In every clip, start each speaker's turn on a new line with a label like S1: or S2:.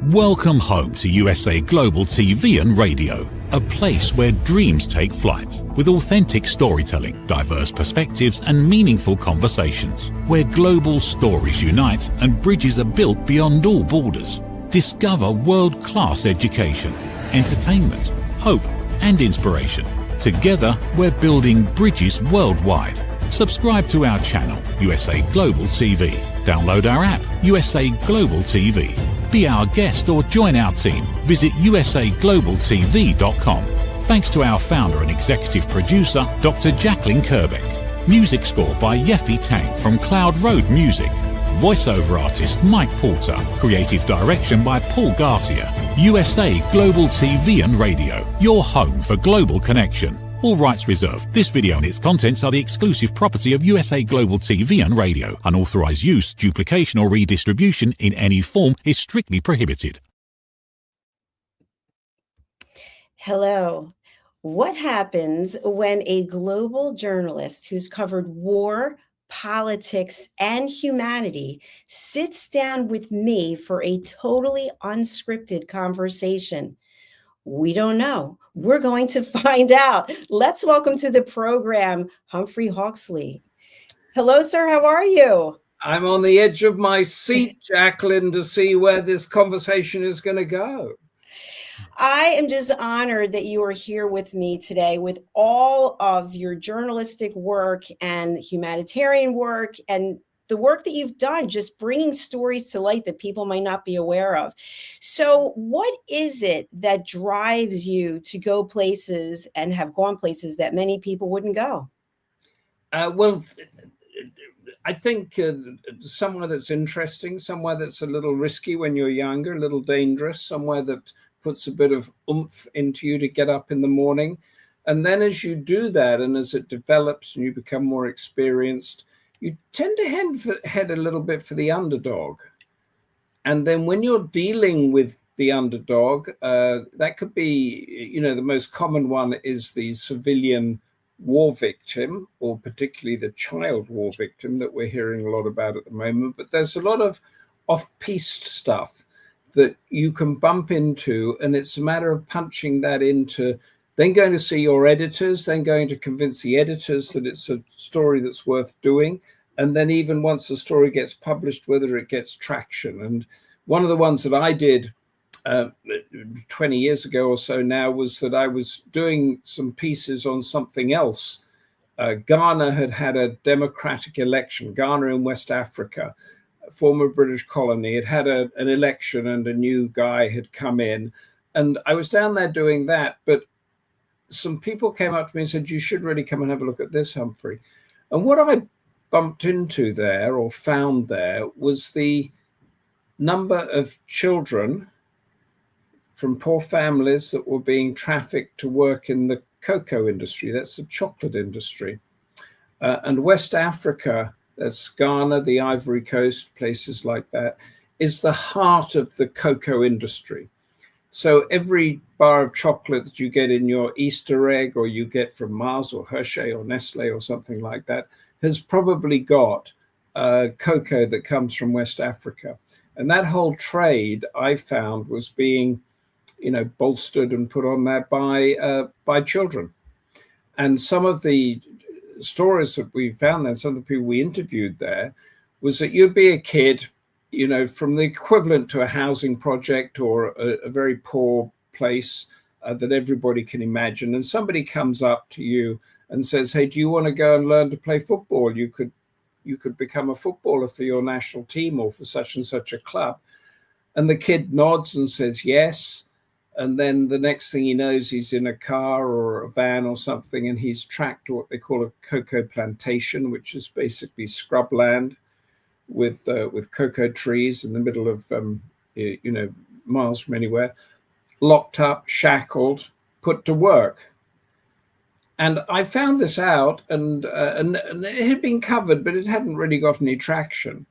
S1: Welcome home to USA Global TV and Radio, a place where dreams take flight, with authentic storytelling, diverse perspectives and meaningful conversations, where global stories unite and bridges are built beyond all borders. Discover world-class education, entertainment, hope and inspiration. Together, we're building bridges worldwide. Subscribe to our channel, USA Global TV. Download our app, USA Global TV. Be our guest or join our team. Visit usaglobaltv.com. Thanks to our founder and executive producer, Dr. Jacalyn Unscripted. Music score by Yeffy Tang from Cloud Road Music. Voiceover artist Mike Porter. Creative direction by Paul Garcia. USA Global TV and Radio. Your home for global connection. All rights reserved. This video and its contents are the exclusive property of USA Global TV and Radio. Unauthorized use, duplication or redistribution in any form is strictly prohibited.
S2: Hello. What happens when a global journalist who's covered war, politics, and humanity sits down with me for a totally unscripted conversation? We don't know. We're going to find out. Let's welcome to the program, Humphrey Hawksley. Hello, sir. How are you?
S3: I'm on the edge of my seat, Jacalyn, to see where this conversation is going to go.
S2: I am just honored that you are here with me today with all of your journalistic work and humanitarian work and the work that you've done, just bringing stories to light that people might not be aware of. So what is it that drives you to go places and have gone places that many people wouldn't go?
S3: Well, I think somewhere that's interesting, somewhere that's a little risky when you're younger, a little dangerous, somewhere that puts a bit of oomph into you to get up in the morning. And then as you do that, and as it develops and you become more experienced, you tend to head a little bit for the underdog. And then when you're dealing with the underdog, that could be, the most common one is the civilian war victim, or particularly the child war victim that we're hearing a lot about at the moment. But there's a lot of off-piste stuff that you can bump into, and it's a matter of punching that into, then going to see your editors, then going to convince the editors that it's a story that's worth doing. And then even once the story gets published, whether it gets traction. And one of the ones that I did 20 years ago or so now was that I was doing some pieces on something else. Ghana had a democratic election, Ghana in West Africa, a former British colony. It had an election and a new guy had come in. And I was down there doing that, but some people came up to me and said, you should really come and have a look at this, Humphrey. And what I bumped into there or found there was the number of children from poor families that were being trafficked to work in the cocoa industry. That's the chocolate industry. And West Africa, that's Ghana, the Ivory Coast, places like that, is the heart of the cocoa industry. So every bar of chocolate that you get in your Easter egg, or you get from Mars or Hershey or Nestle or something like that, has probably got cocoa that comes from West Africa. And that whole trade, I found, was being, bolstered and put on there by children. And some of the stories that we found there, some of the people we interviewed there, was that you'd be a kid, from the equivalent to a housing project or a very poor place that everybody can imagine. And somebody comes up to you and says, hey, do you want to go and learn to play football? You could become a footballer for your national team or for such and such a club. And the kid nods and says yes. And then the next thing he knows, he's in a car or a van or something, and he's tracked to what they call a cocoa plantation, which is basically scrubland with cocoa trees in the middle of, miles from anywhere, locked up, shackled, put to work. And I found this out, and it had been covered, but it hadn't really got any traction.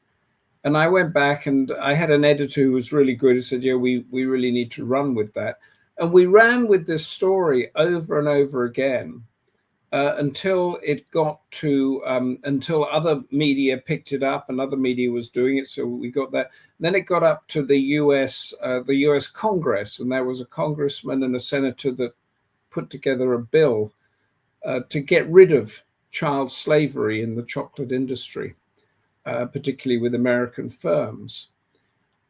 S3: And I went back, and I had an editor who was really good, who said, yeah, we really need to run with that. And we ran with this story over and over again. until it got to, until other media picked it up and other media was doing it. So we got that. Then it got up to the US Congress, and there was a congressman and a senator that put together a bill to get rid of child slavery in the chocolate industry, particularly with American firms.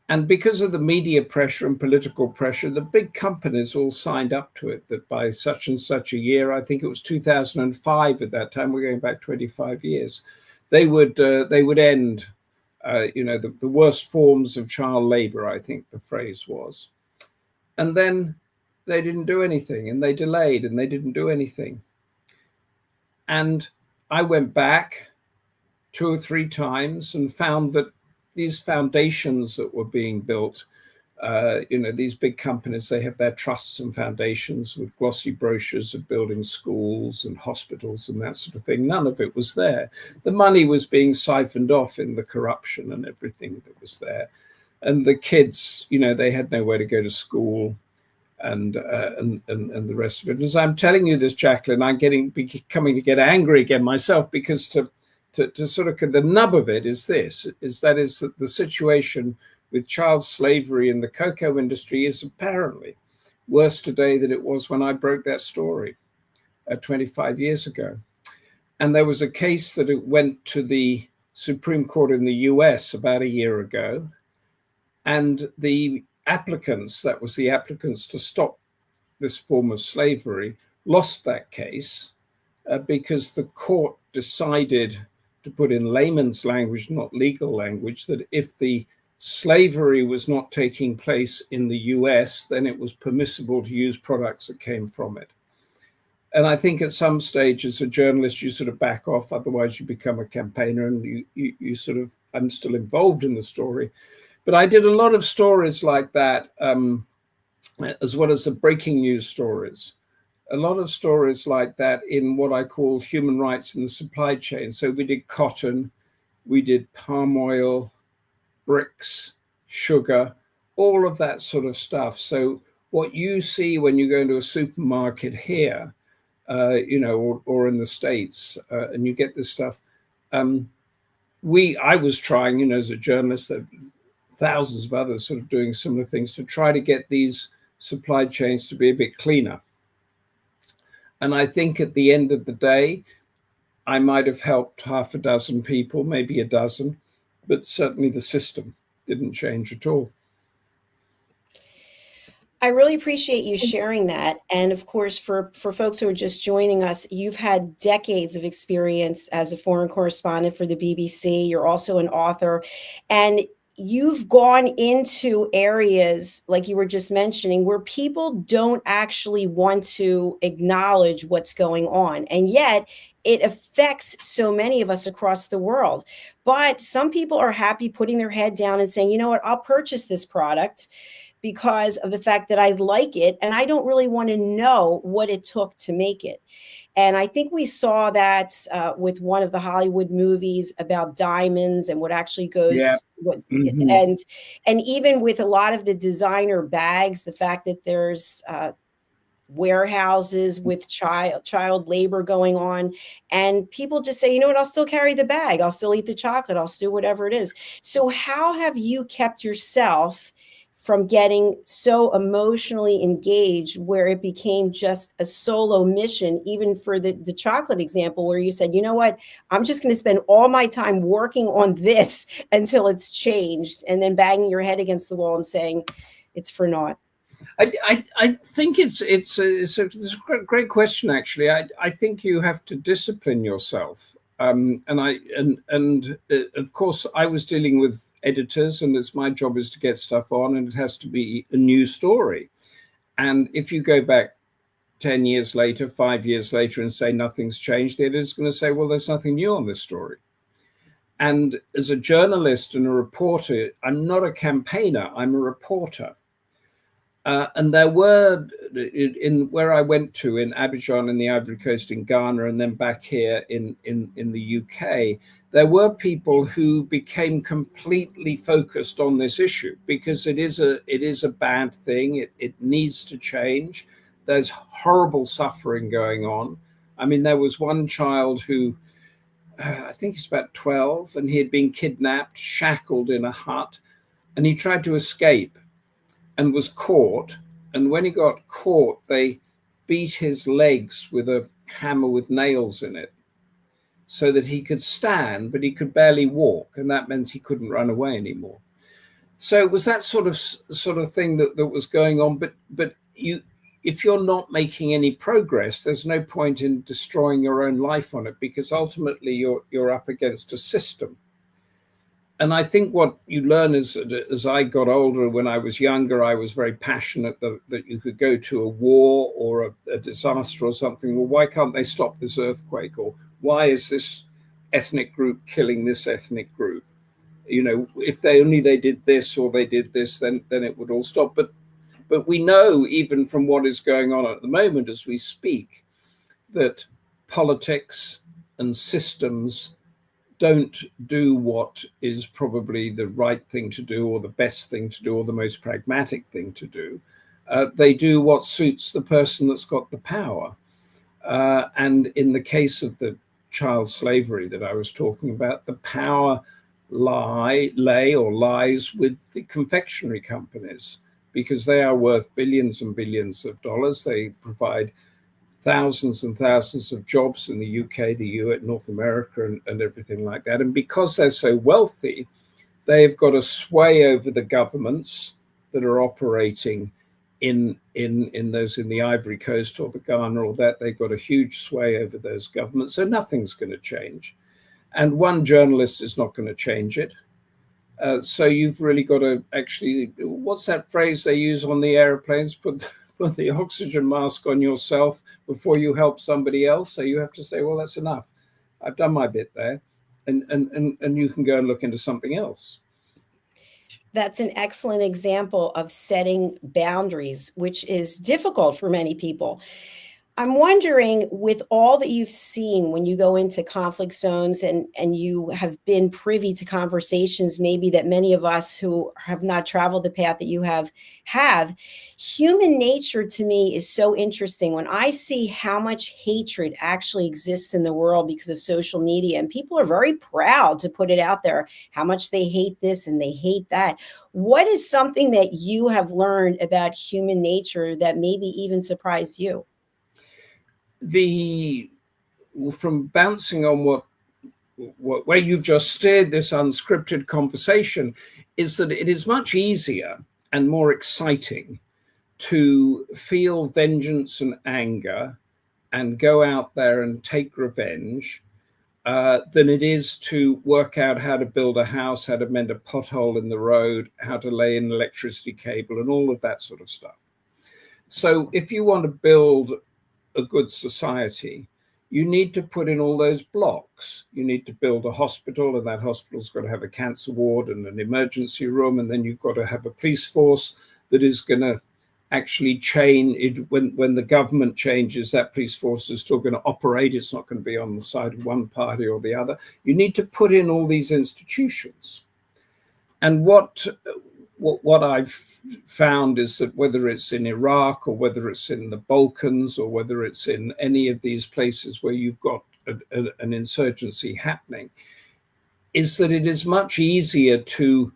S3: And because of the media pressure and political pressure, the big companies all signed up to it, that by such and such a year, I think it was 2005 at that time, we're going back 25 years, they would end, the worst forms of child labor, I think the phrase was. And then they didn't do anything, and they delayed, and they didn't do anything. And I went back 2 or 3 times and found that these foundations that were being built, these big companies, they have their trusts and foundations with glossy brochures of building schools and hospitals and that sort of thing. None of it was there. The money was being siphoned off in the corruption and everything that was there. And the kids, they had nowhere to go to school, and the rest of it. As I'm telling you this, Jacalyn, I'm becoming to get angry again myself, because to sort of, the nub of it is that the situation with child slavery in the cocoa industry is apparently worse today than it was when I broke that story 25 years ago. And there was a case that it went to the Supreme Court in the US about a year ago, and the applicants to stop this form of slavery lost that case because the court decided, to put in layman's language, not legal language, that if the slavery was not taking place in the US, then it was permissible to use products that came from it. And I think at some stage as a journalist, you sort of back off, otherwise you become a campaigner, and you sort of, I'm still involved in the story. But I did a lot of stories like that, as well as the breaking news stories. A lot of stories like that in what I call human rights in the supply chain. So we did cotton, we did palm oil, bricks, sugar, all of that sort of stuff. So what you see when you go into a supermarket here, or in the States, and you get this stuff, I was trying, as a journalist, that thousands of others sort of doing similar things to try to get these supply chains to be a bit cleaner. And I think at the end of the day, I might have helped half a dozen people, maybe a dozen, but certainly the system didn't change at all.
S2: I really appreciate you sharing that. And of course, for folks who are just joining us, you've had decades of experience as a foreign correspondent for the BBC. You're also an author, and you've gone into areas, like you were just mentioning, where people don't actually want to acknowledge what's going on. And yet it affects so many of us across the world. But some people are happy putting their head down and saying, you know what, I'll purchase this product because of the fact that I like it, and I don't really want to know what it took to make it. And I think we saw that with one of the Hollywood movies about diamonds and what actually goes, and even with a lot of the designer bags, the fact that there's warehouses with child labor going on, and people just say, you know what, I'll still carry the bag, I'll still eat the chocolate, I'll still do whatever it is. So how have you kept yourself from getting so emotionally engaged where it became just a solo mission, even for the chocolate example, where you said, you know what, I'm just going to spend all my time working on this until it's changed, and then banging your head against the wall and saying it's for naught?
S3: I think it's a great question, actually. I think you have to discipline yourself. And of course, I was dealing with editors, and it's my job is to get stuff on, and it has to be a new story. And if you go back 10 years later, 5 years later, and say nothing's changed, the editor's going to say, well, there's nothing new on this story. And as a journalist and a reporter, I'm not a campaigner, I'm a reporter. And there were, in where I went to, in Abidjan in the Ivory Coast, in Ghana, and then back here in the UK, there were people who became completely focused on this issue, because it is a bad thing. It needs to change. There's horrible suffering going on. I mean, there was one child who, I think he's about 12, and he had been kidnapped, shackled in a hut, and he tried to escape and was caught. And when he got caught, they beat his legs with a hammer with nails in it so that he could stand, but he could barely walk. And that meant he couldn't run away anymore. So it was that sort of thing that was going on. But if you're not making any progress, there's no point in destroying your own life on it, because ultimately you're up against a system. And I think what you learn as I got older, when I was younger, I was very passionate that you could go to a war or a disaster or something. Well, why can't they stop this earthquake? Or why is this ethnic group killing this ethnic group? You know, if they did this or they did this, then it would all stop. But we know, even from what is going on at the moment as we speak, that politics and systems don't do what is probably the right thing to do, or the best thing to do, or the most pragmatic thing to do. They do what suits the person that's got the power. And in the case of the child slavery that I was talking about, the power lies with the confectionery companies, because they are worth billions and billions of dollars. They provide thousands and thousands of jobs in the UK, the US, North America, and everything like that. And because they're so wealthy, they've got a sway over the governments that are operating in the Ivory Coast or the Ghana or that. They've got a huge sway over those governments. So nothing's going to change. And one journalist is not going to change it. So you've really got to actually, what's that phrase they use on the airplanes? Put the oxygen mask on yourself before you help somebody else. So you have to say, well, that's enough. I've done my bit there. And you can go and look into something else.
S2: That's an excellent example of setting boundaries, which is difficult for many people. I'm wondering, with all that you've seen when you go into conflict zones and you have been privy to conversations maybe that many of us who have not traveled the path that you have, human nature to me is so interesting. When I see how much hatred actually exists in the world because of social media, and people are very proud to put it out there, how much they hate this and they hate that. What is something that you have learned about human nature that maybe even surprised you?
S3: From bouncing on where you've just steered this unscripted conversation, is that it is much easier and more exciting to feel vengeance and anger and go out there and take revenge than it is to work out how to build a house, how to mend a pothole in the road, how to lay an electricity cable, and all of that sort of stuff. So if you want to build a good society, you need to put in all those blocks. You need to build a hospital, and that hospital's got to have a cancer ward and an emergency room, and then you've got to have a police force that is going to actually change it. When the government changes, that police force is still going to operate. It's not going to be on the side of one party or the other. You need to put in all these institutions. And what I've found is that whether it's in Iraq or whether it's in the Balkans or whether it's in any of these places where you've got an insurgency happening, is that it is much easier to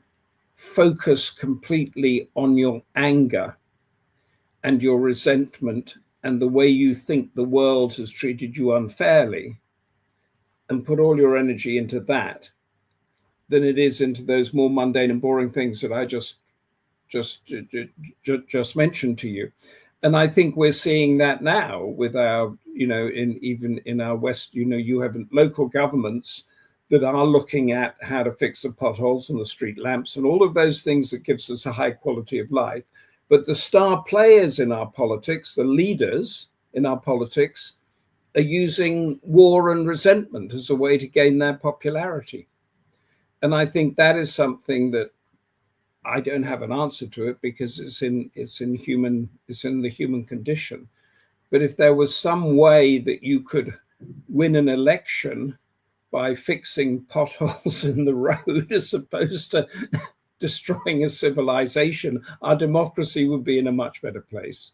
S3: focus completely on your anger and your resentment and the way you think the world has treated you unfairly, and put all your energy into that, than it is into those more mundane and boring things that I just mentioned to you. And I think we're seeing that now with our, even in our West, you have local governments that are looking at how to fix the potholes and the street lamps and all of those things that gives us a high quality of life. But the star players in our politics, the leaders in our politics, are using war and resentment as a way to gain their popularity. And I think that is something that I don't have an answer to it, because it's in the human condition. But if there was some way that you could win an election by fixing potholes in the road as opposed to destroying a civilization, our democracy would be in a much better place.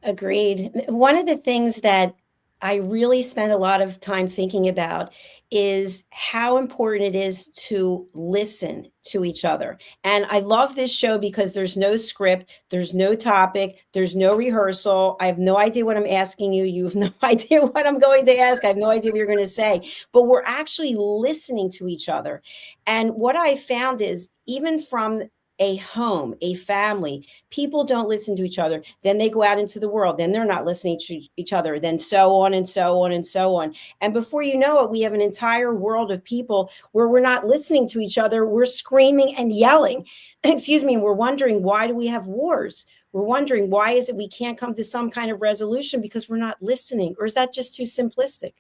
S2: Agreed. One of the things that I really spend a lot of time thinking about is how important it is to listen to each other. And I love this show because there's no script, there's no topic, there's no rehearsal. I have no idea what I'm asking you. You have no idea what I'm going to ask. I have no idea what you're going to say, but we're actually listening to each other. And what I found is even from a home, a family, people don't listen to each other. Then they go out into the world. Then they're not listening to each other. Then so on and so on and so on. And before you know it, we have an entire world of people where we're not listening to each other. We're screaming and yelling. Excuse me. And we're wondering, why do we have wars? We're wondering, why is it we can't come to some kind of resolution because we're not listening? Or is that just too simplistic?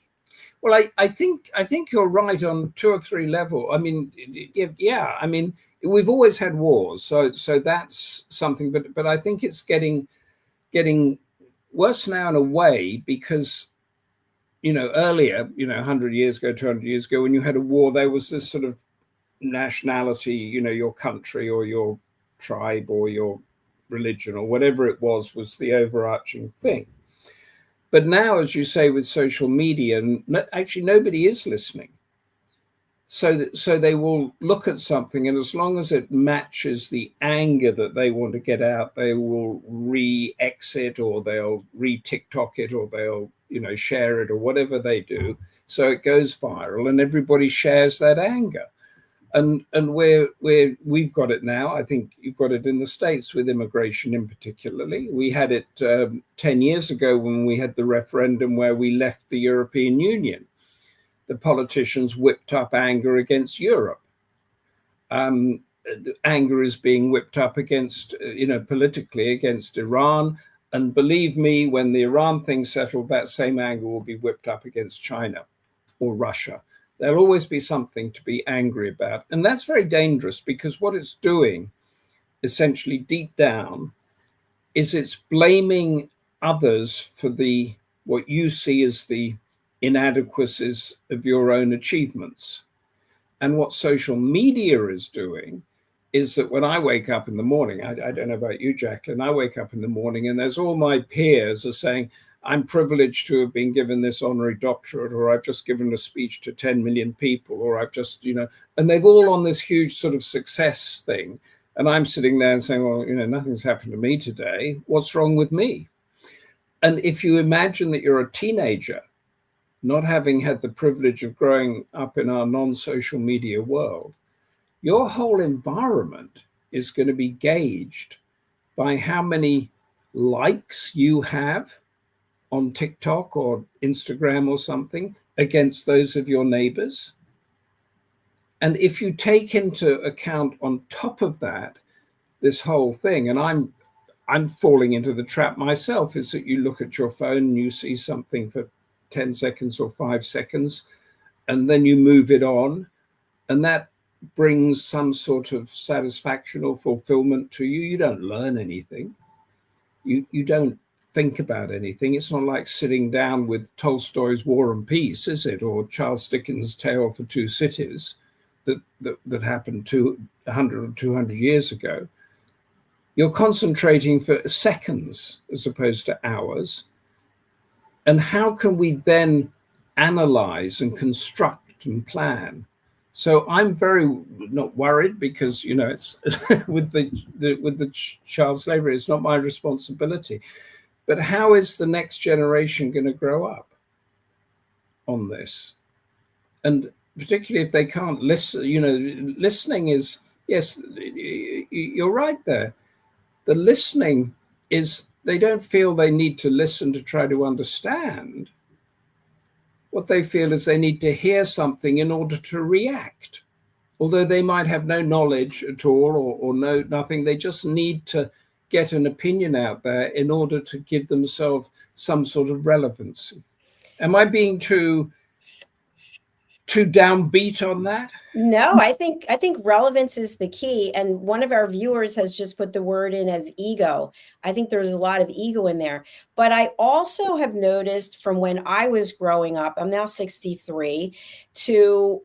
S3: Well, I think you're right on 2 or 3 levels. I mean, yeah. I mean, we've always had wars, so that's something. But I think it's getting worse now in a way because, earlier, 100 years ago, 200 years ago, when you had a war, there was this sort of nationality, your country or your tribe or your religion or whatever it was the overarching thing. But now, as you say, with social media, actually nobody is listening. So they will look at something, and as long as it matches the anger that they want to get out, they will re-exit or they'll re-TikTok it or they'll, share it or whatever they do. So it goes viral and everybody shares that anger. And we've got it now. I think you've got it in the States with immigration in particularly. We had it 10 years ago when we had the referendum where we left the European Union. The politicians whipped up anger against Europe. Anger is being whipped up against, politically against Iran. And believe me, when the Iran thing settled, that same anger will be whipped up against China or Russia. There'll always be something to be angry about. And that's very dangerous because what it's doing, essentially deep down, is it's blaming others for what you see as the inadequacies of your own achievements. And what social media is doing is that when I wake up in the morning, I don't know about you, Jacalyn, I wake up in the morning and there's all my peers are saying, I'm privileged to have been given this honorary doctorate, or I've just given a speech to 10 million people, or I've just, and they've all on this huge sort of success thing. And I'm sitting there and saying, well, nothing's happened to me today. What's wrong with me? And if you imagine that you're a teenager, not having had the privilege of growing up in our non-social media world, your whole environment is going to be gauged by how many likes you have on TikTok or Instagram or something against those of your neighbors. And if you take into account on top of that, this whole thing, and I'm falling into the trap myself, is that you look at your phone and you see something for 10 seconds or 5 seconds, and then you move it on, and that brings some sort of satisfaction or fulfillment to you. You don't learn anything. You don't think about anything. It's not like sitting down with Tolstoy's War and Peace, is it? Or Charles Dickens' Tale for Two Cities that happened 100 or 200 years ago. You're concentrating for seconds as opposed to hours. And how can we then analyze and construct and plan? So I'm very not worried because, it's with the child slavery, it's not my responsibility. But how is the next generation going to grow up on this? And particularly if they can't listen, listening is, yes, you're right there. The listening is, they don't feel they need to listen to try to understand. What they feel is they need to hear something in order to react. Although they might have no knowledge at all or nothing, they just need to get an opinion out there in order to give themselves some sort of relevancy. Am I being too downbeat on that?
S2: No, I think relevance is the key. And one of our viewers has just put the word in as ego. I think there's a lot of ego in there. But I also have noticed from when I was growing up, I'm now 63, to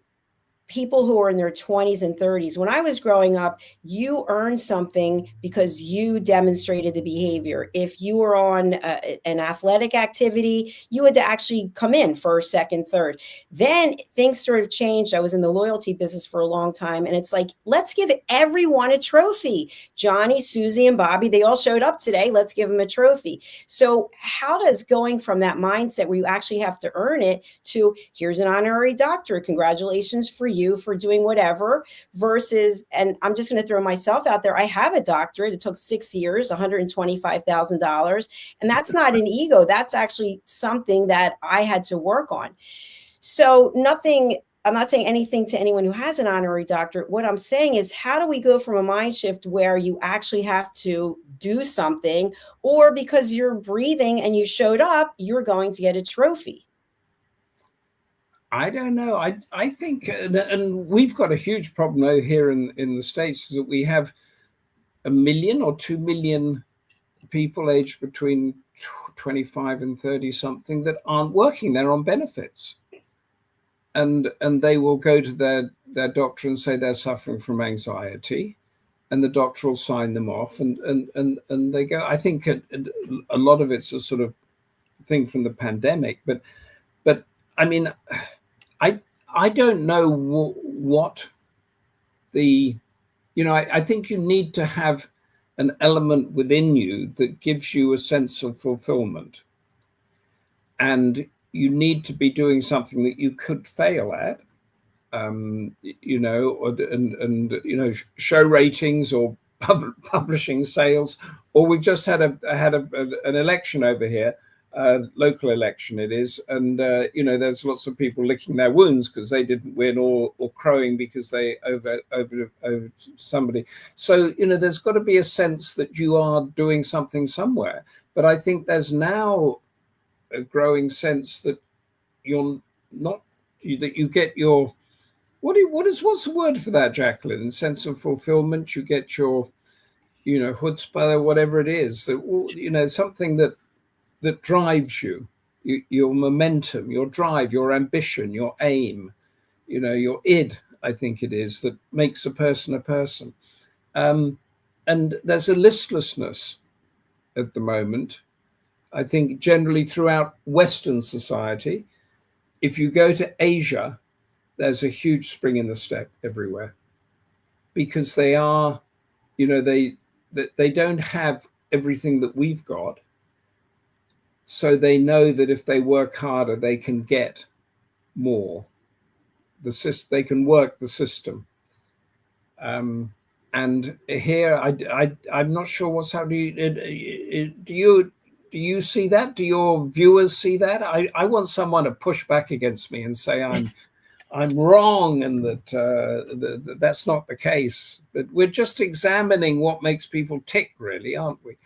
S2: people who are in their 20s and 30s. When I was growing up, you earned something because you demonstrated the behavior. If you were on an athletic activity, you had to actually come in first, second, third. Then things sort of changed. I was in the loyalty business for a long time, and it's like, let's give everyone a trophy. Johnny, Susie, and Bobby, they all showed up today. Let's give them a trophy. So how does going from that mindset where you actually have to earn it to here's an honorary doctorate, congratulations for you for doing whatever, versus, and I'm just going to throw myself out there, I have a doctorate. It took 6 years, $125,000. And that's not an ego. That's actually something that I had to work on. So I'm not saying anything to anyone who has an honorary doctorate. What I'm saying is, how do we go from a mind shift where you actually have to do something, or because you're breathing and you showed up, you're going to get a trophy?
S3: I don't know. I think, and we've got a huge problem over here in the States, is that we have 1 million or 2 million people aged between 25 and 30 something that aren't working. They're on benefits. And they will go to their doctor and say they're suffering from anxiety, and the doctor will sign them off, and they go. I think a lot of it's a sort of thing from the pandemic, but I mean, I don't know what the, I think you need to have an element within you that gives you a sense of fulfillment, and you need to be doing something that you could fail at, show ratings or publishing sales. Or we've just had an election over here, local election it is, and there's lots of people licking their wounds because they didn't win, or crowing because they over somebody. So there's got to be a sense that you are doing something somewhere. But I think there's now a growing sense that you're not, that you get your, what's the word for that, Jacalyn? Sense of fulfillment. You get your, chutzpah, whatever it is, that something that drives you, your momentum, your drive, your ambition, your aim, your id, I think it is, that makes a person a person. And there's a listlessness at the moment, I think, generally throughout Western society. If you go to Asia, there's a huge spring in the step everywhere, because they are, they don't have everything that we've got. So they know that if they work harder, they can get more. They can work the system. And here, I'm not sure what's happening. Do you see that? Do your viewers see that? I want someone to push back against me and say I'm wrong, and that that's not the case. But we're just examining what makes people tick, really, aren't we?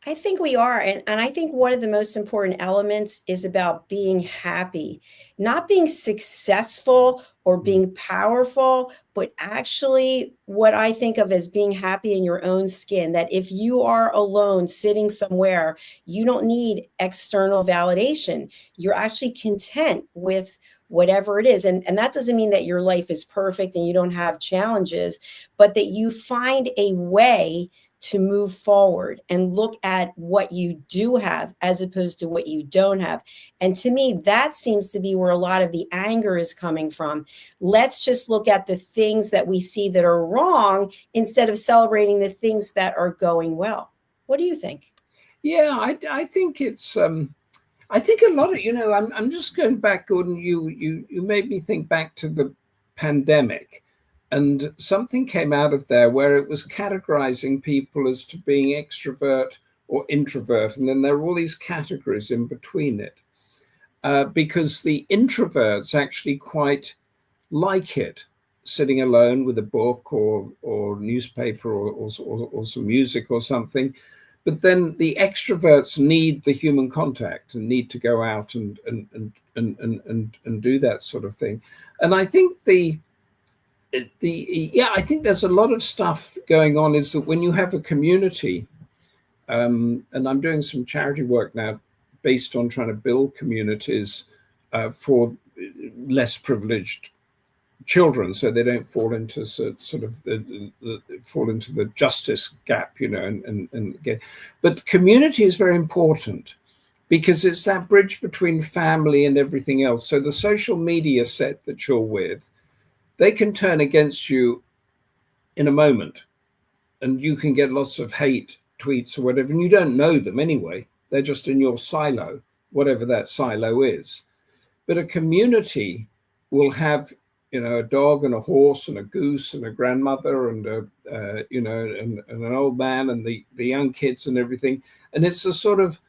S2: I think we are. And I think one of the most important elements is about being happy, not being successful or being powerful, but actually what I think of as being happy in your own skin, that if you are alone sitting somewhere, you don't need external validation. You're actually content with whatever it is. And that doesn't mean that your life is perfect and you don't have challenges, but that you find a way to move forward and look at what you do have as opposed to what you don't have. And to me, that seems to be where a lot of the anger is coming from. Let's just look at the things that we see that are wrong instead of celebrating the things that are going well. What do you think?
S3: Yeah, I think it's, I think a lot of, I'm just going back, Gordon, you made me think back to the pandemic. And something came out of there where it was categorizing people as to being extrovert or introvert. And then there are all these categories in between it, because the introverts actually quite like it, sitting alone with a book or newspaper or some music or something. But then the extroverts need the human contact and need to go out and do that sort of thing. And I think I think there's a lot of stuff going on, is that when you have a community, and I'm doing some charity work now based on trying to build communities for less privileged children, so they don't fall into sort of fall into the justice gap, you know, and again. But community is very important because it's that bridge between family and everything else. So the social media set that you're with, they can turn against you in a moment, and you can get lots of hate tweets or whatever, and you don't know them anyway. They're just in your silo, whatever that silo is. But a community will have, you know, a dog and a horse and a goose and a grandmother and a, you know, and an old man and the young kids and everything. And it's a sort of,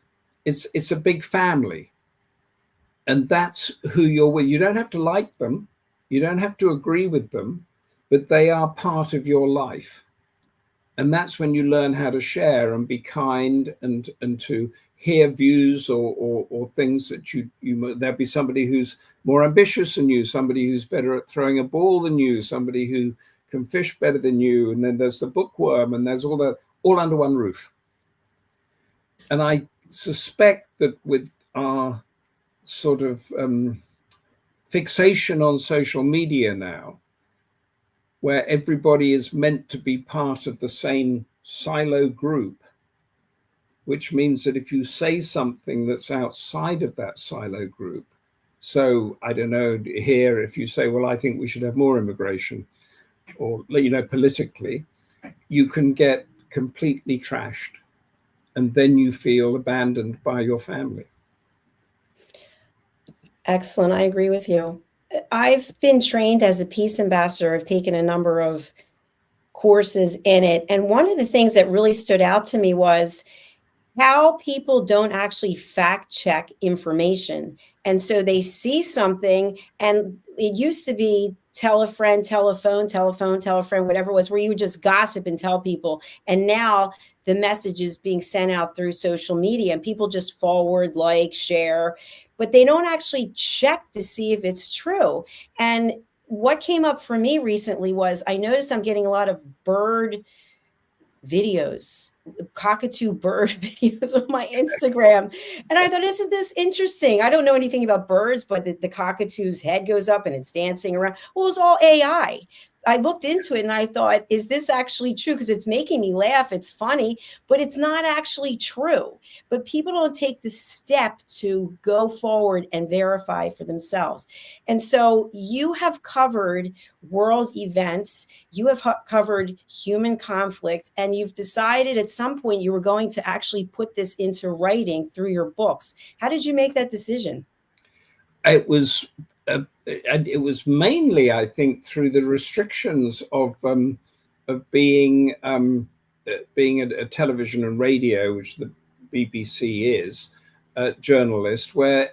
S3: it's a big family. And that's who you're with. You don't have to like them. You don't have to agree with them, but they are part of your life. And that's when you learn how to share and be kind and to hear views or things that you there'll be somebody who's more ambitious than you, somebody who's better at throwing a ball than you, somebody who can fish better than you, and then there's the bookworm, and there's all that, all under one roof. And I suspect that with our sort of fixation on social media now, where everybody is meant to be part of the same silo group, which means that if you say something that's outside of that silo group, so I don't know, here, if you say, well, I think we should have more immigration, or, you know, politically, you can get completely trashed, and then you feel abandoned by your family.
S2: Excellent. I agree with you. I've been trained as a peace ambassador. I've taken a number of courses in it. And one of the things that really stood out to me was how people don't actually fact check information. And so they see something, and it used to be tell a friend, tell a phone, tell a phone, tell a friend, whatever it was, where you would just gossip and tell people. And now the message is being sent out through social media, and people just forward, like, share, but they don't actually check to see if it's true. And what came up for me recently was I noticed I'm getting a lot of bird videos, cockatoo bird videos on my Instagram. And I thought, isn't this interesting? I don't know anything about birds, but the cockatoo's head goes up and it's dancing around. Well, it was all AI. I looked into it and I thought, is this actually true? Because it's making me laugh. It's funny, but it's not actually true. But people don't take the step to go forward and verify for themselves. And so you have covered world events, you have covered human conflict, and you've decided at some point you were going to actually put this into writing through your books. How did you make that decision?
S3: It was mainly, I think, through the restrictions of being a television and radio, which the BBC is, journalist, where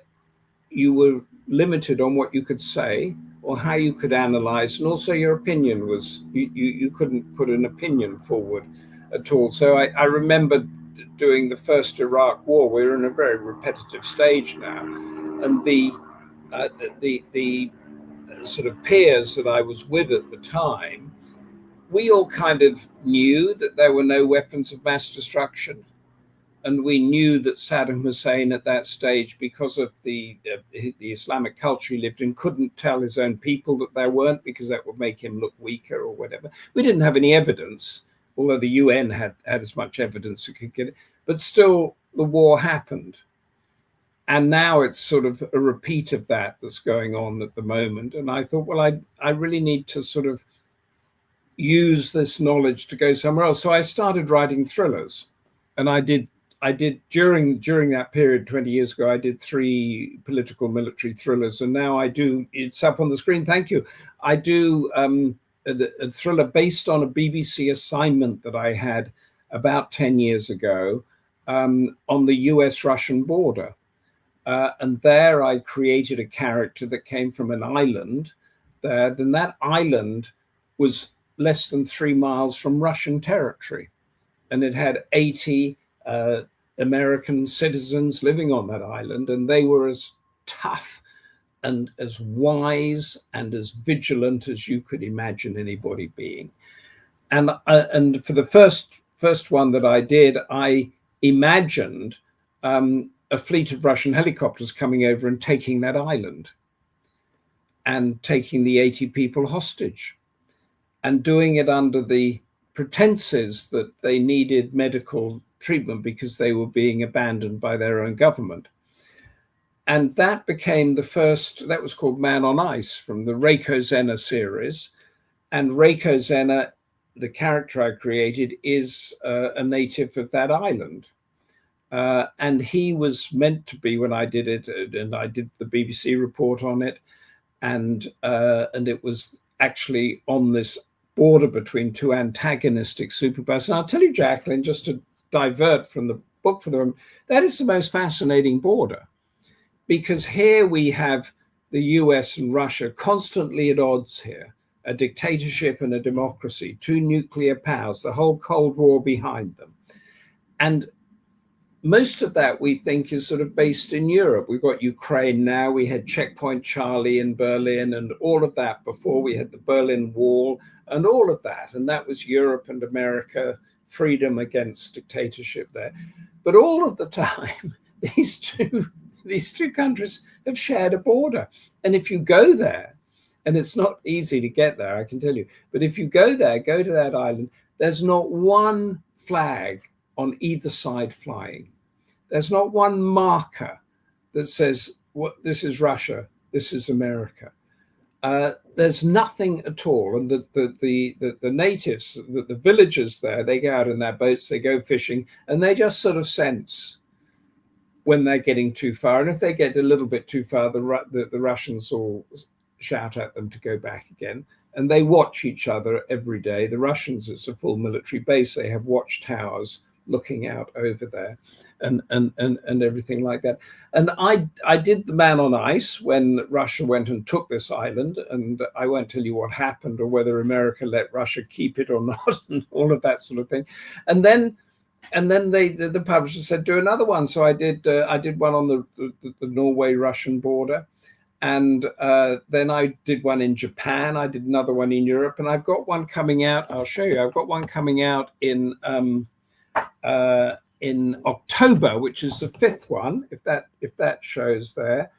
S3: you were limited on what you could say or how you could analyze, and also your opinion was, you couldn't put an opinion forward at all. So I remember doing the first Iraq War. We're in a very repetitive stage now, and the sort of peers that I was with at the time, we all kind of knew that there were no weapons of mass destruction. And we knew that Saddam Hussein at that stage, because of the Islamic culture he lived in, couldn't tell his own people that there weren't, because that would make him look weaker or whatever. We didn't have any evidence, although the UN had as much evidence as it could get. But still, the war happened. And now it's sort of a repeat of that that's going on at the moment. And I thought, well, I really need to sort of use this knowledge to go somewhere else. So I started writing thrillers. And I did during that period 20 years ago, I did 3 political military thrillers. And now I do, it's up on the screen, thank you. I do a thriller based on a BBC assignment that I had about 10 years ago on the US-Russian border. And there I created a character that came from an island there. Then that island was less than 3 miles from Russian territory. And it had 80 American citizens living on that island. And they were as tough and as wise and as vigilant as you could imagine anybody being. And for the first one that I did, I imagined a fleet of Russian helicopters coming over and taking that island. and taking the 80 people hostage and doing it under the pretenses that they needed medical treatment because they were being abandoned by their own government. And that became the first, that was called Man on Ice from the Reiko Zena series. And Reiko Zena, the character I created, is a native of that island. And he was meant to be, when I did it, and I did the BBC report on it, and it was actually on this border between two antagonistic superpowers. And I'll tell you, Jacalyn, just to divert from the book for the moment, that is the most fascinating border, because here we have the US and Russia constantly at odds here, a dictatorship and a democracy, two nuclear powers, the whole Cold War behind them. And most of that we think is sort of based in Europe. We've got Ukraine now, we had Checkpoint Charlie in Berlin and all of that before. We had the Berlin Wall and all of that. And that was Europe and America, freedom against dictatorship there. But all of the time, these two countries have shared a border. And if you go there, and it's not easy to get there, I can tell you, but if you go there, go to that island, there's not one flag on either side flying. There's not one marker that says, this is Russia, this is America. There's nothing at all. And the natives, the villagers there, they go out in their boats, they go fishing, and they just sort of sense when they're getting too far. And if they get a little bit too far, the Russians will shout at them to go back again. And they watch each other every day. The Russians, it's a full military base. They have watchtowers looking out over there and everything like that. And I did the Man on Ice when Russia went and took this island. And I won't tell you what happened or whether America let Russia keep it or not and all of that sort of thing. And then the publisher said, do another one. So I did one on the Norway-Russian border. And then I did one in Japan. I did another one in Europe. And I've got one coming out. I'll show you. I've got one coming out in October, which is the 5th one, if that shows there.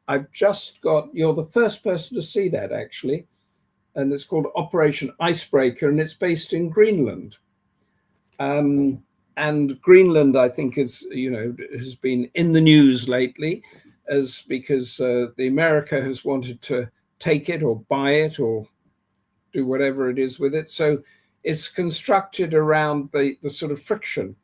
S3: I've just got, you're the first person to see that, actually. And it's called Operation Icebreaker, and it's based in Greenland. And Greenland, I think, has been in the news lately, because the America has wanted to take it or buy it or do whatever it is with it. So it's constructed around the sort of friction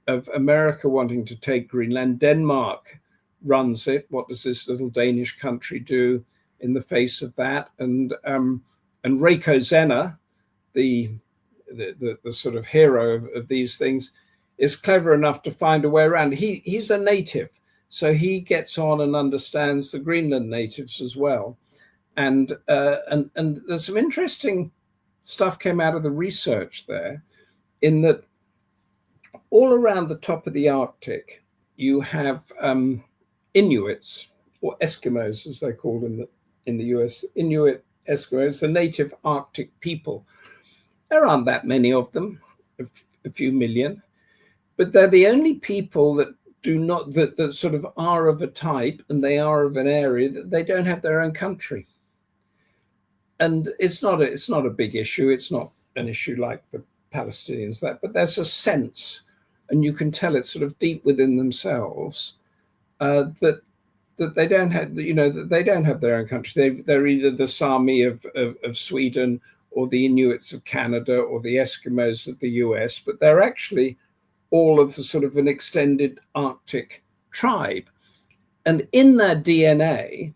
S3: of America wanting to take Greenland. Denmark runs it. What does this little Danish country do in the face of that? And Reiko Zena, the sort of hero of these things, is clever enough to find a way around. He's a native, so he gets on and understands the Greenland natives as well. And there's some interesting stuff came out of the research there, in that all around the top of the Arctic, you have Inuits, or Eskimos, as they're called in the US. Inuit Eskimos, the native Arctic people. There aren't that many of them, a few million, but they're the only people that that sort of are of a type, and they are of an area that they don't have their own country. And it's not a big issue. It's not an issue like the Palestinians, but there's a sense, and you can tell it's sort of deep within themselves, that they don't have, that they don't have their own country. They're either the Sami of Sweden, or the Inuits of Canada, or the Eskimos of the US, but they're actually all of the sort of an extended Arctic tribe. And in their DNA,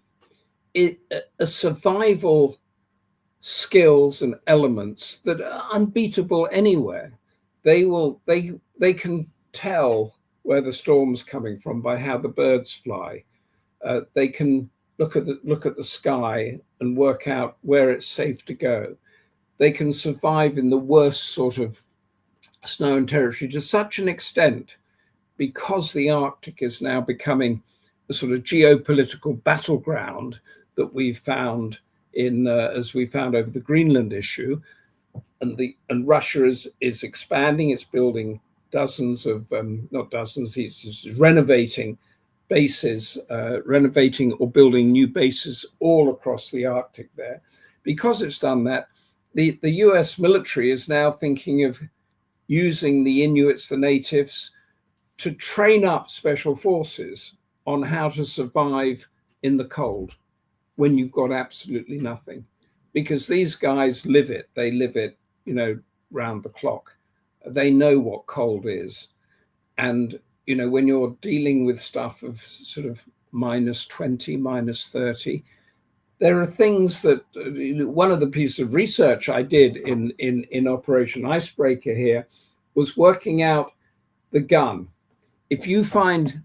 S3: a survival skills and elements that are unbeatable anywhere. They can tell where the storm's coming from by how the birds fly. They can look at the sky and work out where it's safe to go. They can survive in the worst sort of snow and territory to such an extent, because the Arctic is now becoming a sort of geopolitical battleground that we've found as we found over the Greenland issue, and Russia is expanding. It's building dozens of not dozens. He's renovating bases, renovating or building new bases all across the Arctic there. Because it's done that, the US military is now thinking of using the Inuits, the natives, to train up special forces on how to survive in the cold when you've got absolutely nothing. Because these guys live it. They live it, you know, round the clock. They know what cold is. And, you know, when you're dealing with stuff of sort of -20, -30, there are things that one of the pieces of research I did in Operation Icebreaker here was working out the gun. If you find,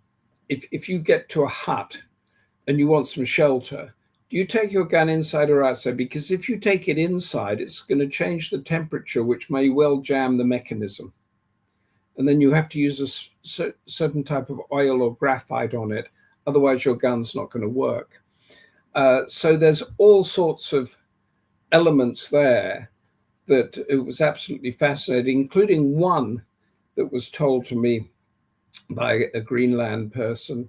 S3: if you get to a hut and you want some shelter, do you take your gun inside or outside? Because if you take it inside, it's going to change the temperature, which may well jam the mechanism. And then you have to use a certain type of oil or graphite on it. Otherwise, your gun's not going to work. So there's all sorts of elements there that it was absolutely fascinating, including one that was told to me by a Greenland person.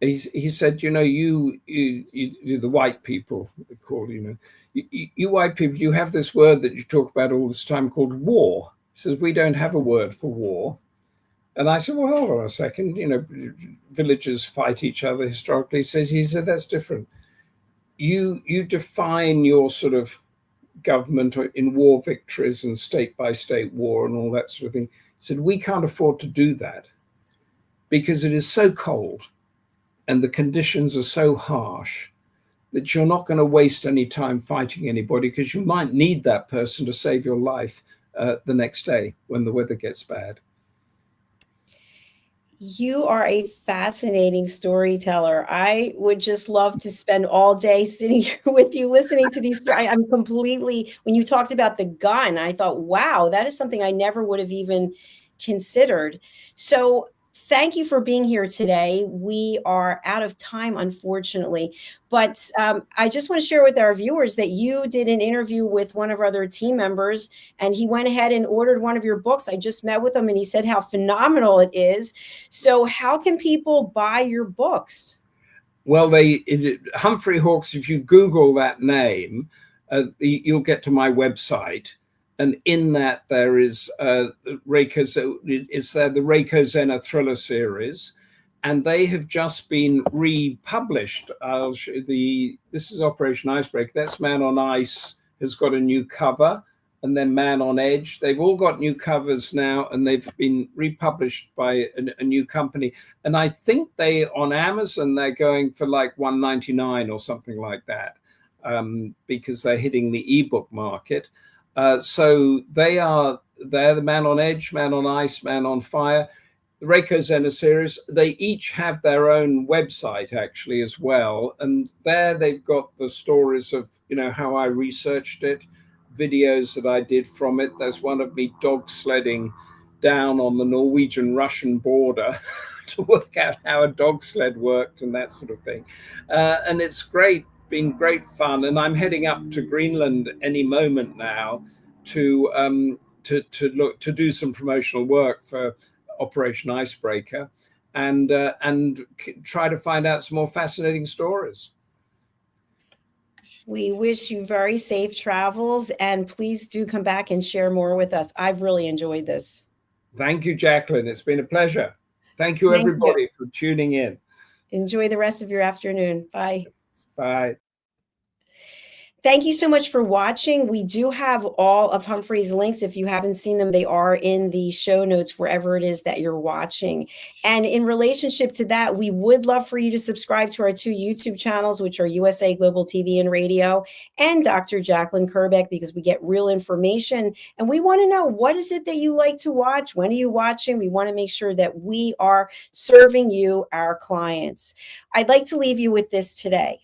S3: He said, you know, you the white people, they call, you know, you white people, you have this word that you talk about all this time called war. He says, we don't have a word for war. And I said, well, hold on a second, you know, villagers fight each other historically. He said, that's different. You define your sort of government in war victories and state by state war and all that sort of thing. He said, we can't afford to do that because it is so cold and the conditions are so harsh that you're not going to waste any time fighting anybody, because you might need that person to save your life the next day when the weather gets bad.
S2: You are a fascinating storyteller. I would just love to spend all day sitting here with you listening to these stories. I'm completely, when you talked about the gun, I thought, wow, that is something I never would have even considered. So thank you for being here today. We are out of time, unfortunately, but I just want to share with our viewers that you did an interview with one of our other team members, and he went ahead and ordered one of your books. I just met with him and he said how phenomenal it is. So how can people buy your books?
S3: Well, Humphrey Hawksley, if you Google that name, you'll get to my website. And in that, there is the Reiko Zena thriller series, and they have just been republished. This is Operation Icebreaker. That's Man on Ice has got a new cover, and then Man on Edge. They've all got new covers now, and they've been republished by a new company. And I think on Amazon, they're going for like $1.99 or something like that, because they're hitting the ebook market. So they're the Man on Edge, Man on Ice, Man on Fire, the Reiko Zena series. They each have their own website actually as well. And there they've got the stories of, you know, how I researched it, videos that I did from it. There's one of me dog sledding down on the Norwegian-Russian border to work out how a dog sled worked and that sort of thing. And it's great. Been great fun, and I'm heading up to Greenland any moment now to do some promotional work for Operation Icebreaker, and try to find out some more fascinating stories.
S2: We wish you very safe travels, and please do come back and share more with us. I've really enjoyed this.
S3: Thank you, Jacalyn. It's been a pleasure. Thank you, everybody, for tuning in.
S2: Enjoy the rest of your afternoon. Bye.
S3: Bye.
S2: Thank you so much for watching. We do have all of Humphrey's links. If you haven't seen them, they are in the show notes wherever it is that you're watching. And in relationship to that, we would love for you to subscribe to our 2 YouTube channels, which are USA Global TV and Radio and Dr. Jacalyn KERBECK, because we get real information. And we want to know, what is it that you like to watch? When are you watching? We want to make sure that we are serving you, our clients. I'd like to leave you with this today.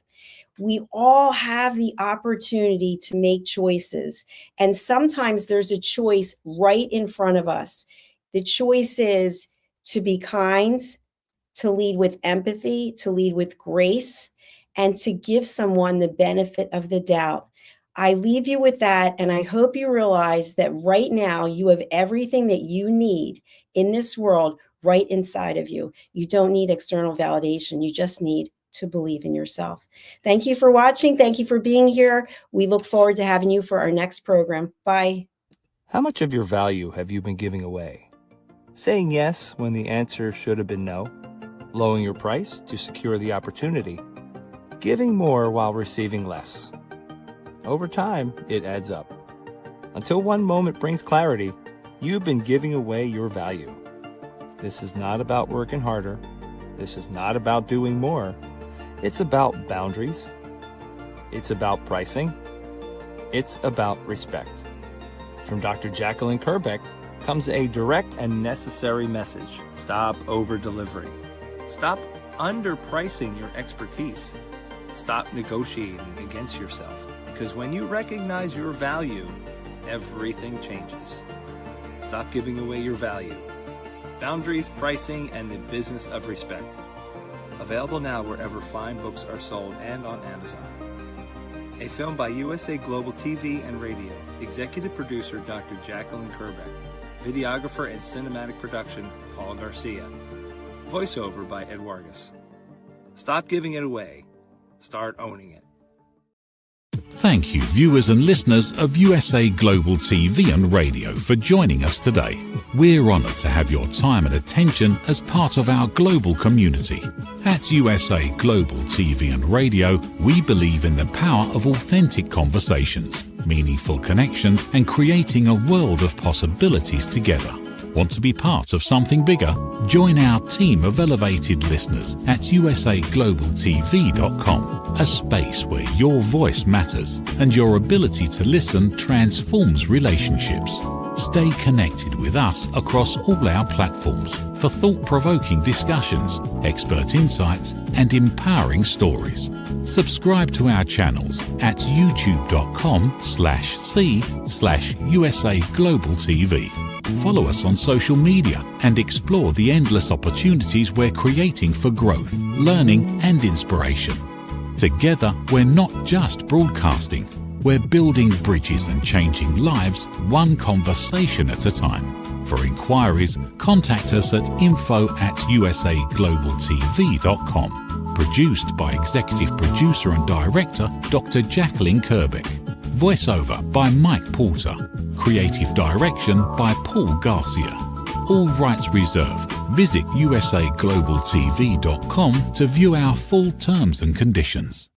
S2: We all have the opportunity to make choices. And sometimes there's a choice right in front of us. The choice is to be kind, to lead with empathy, to lead with grace, and to give someone the benefit of the doubt. I leave you with that, and I hope you realize that right now you have everything that you need in this world right inside of you. You don't need external validation. You just need to believe in yourself. Thank you for watching. Thank you for being here. We look forward to having you for our next program. Bye.
S4: How much of your value have you been giving away? Saying yes when the answer should have been no? Lowering your price to secure the opportunity? Giving more while receiving less? Over time, it adds up. Until one moment brings clarity, you've been giving away your value. This is not about working harder. This is not about doing more. It's about boundaries. It's about pricing. It's about respect. From Dr. Jacalyn KERBECK comes a direct and necessary message. Stop over-delivering. Stop underpricing your expertise. Stop negotiating against yourself. Because when you recognize your value, everything changes. Stop giving away your value. Boundaries, pricing, and the business of respect. Available now wherever fine books are sold and on Amazon. A film by USA Global TV and Radio. Executive producer Dr. Jacalyn KERBECK. Videographer and cinematic production Paul Garcia. Voiceover by Ed Wargas. Stop giving it away. Start owning it.
S1: Thank you, viewers and listeners of USA Global TV and Radio, for joining us today. We're honoured to have your time and attention as part of our global community. At USA Global TV and Radio, we believe in the power of authentic conversations, meaningful connections, and creating a world of possibilities together. Want to be part of something bigger? Join our team of elevated listeners at usaglobaltv.com, a space where your voice matters and your ability to listen transforms relationships. Stay connected with us across all our platforms for thought-provoking discussions, expert insights, and empowering stories. Subscribe to our channels at youtube.com/c/USA Global TV. Follow us on social media and explore the endless opportunities we're creating for growth, learning, and inspiration. Together, we're not just broadcasting, we're building bridges and changing lives one conversation at a time. For inquiries, contact us at info@usaglobaltv.com. Produced by Executive Producer and Director Dr. Jacalyn KERBECK. Voiceover by Mike Porter. Creative direction by Paul Garcia. All rights reserved. Visit usaglobaltv.com to view our full terms and conditions.